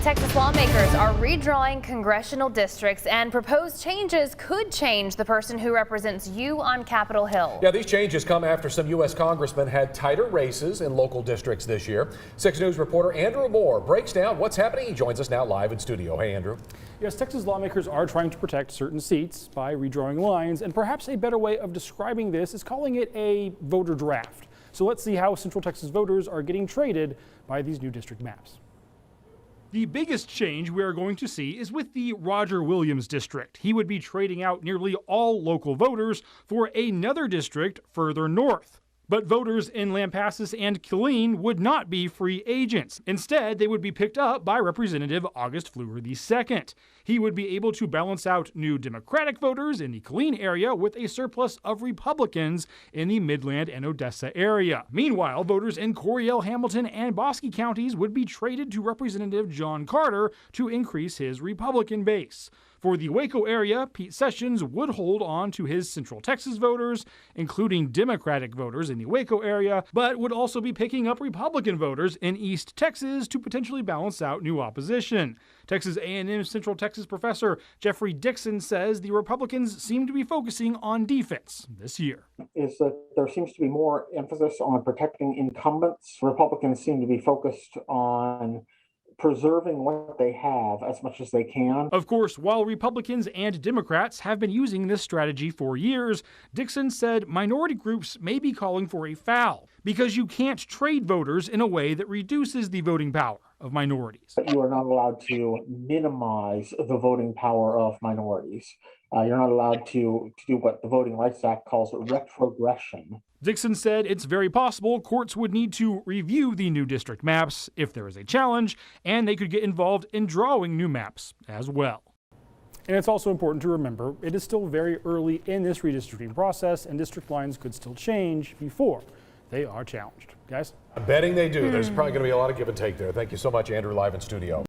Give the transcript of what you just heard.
Texas lawmakers are redrawing congressional districts, and proposed changes could change the person who represents you on Capitol Hill. Yeah, these changes come after some U.S. congressmen had tighter races in local districts this year. 6 News reporter Andrew Moore breaks down what's happening. He joins us now live in studio. Hey, Andrew. Yes, Texas lawmakers are trying to protect certain seats by redrawing lines, and perhaps a better way of describing this is calling it a voter draft. So let's see how Central Texas voters are getting traded by these new district maps. The biggest change we are going to see is with the Roger Williams district. He would be trading out nearly all local voters for another district further north. But voters in Lampasas and Killeen would not be free agents. Instead, they would be picked up by Representative August Pfluger II. He would be able to balance out new Democratic voters in the Killeen area with a surplus of Republicans in the Midland and Odessa area. Meanwhile, voters in Coryell, Hamilton, and Bosque counties would be traded to Representative John Carter to increase his Republican base. For the Waco area, Pete Sessions would hold on to his Central Texas voters, including Democratic voters in the Waco area, but would also be picking up Republican voters in East Texas to potentially balance out new opposition. Texas A&M Central Texas professor Jeffrey Dixon says the Republicans seem to be focusing on defense this year. Is that there seems to be more emphasis on protecting incumbents. Republicans seem to be focused on preserving what they have as much as they can. Of course, while Republicans and Democrats have been using this strategy for years, Dixon said minority groups may be calling for a foul because you can't trade voters in a way that reduces the voting power of minorities. But you are not allowed to minimize the voting power of minorities. You're not allowed to do what the Voting Rights Act calls retrogression. Dixon said it's very possible courts would need to review the new district maps if there is a challenge, and they could get involved in drawing new maps as well. And it's also important to remember it is still very early in this redistricting process, and district lines could still change before they are challenged. Guys? I'm betting they do. There's probably going to be a lot of give and take there. Thank you so much, Andrew, live in studio.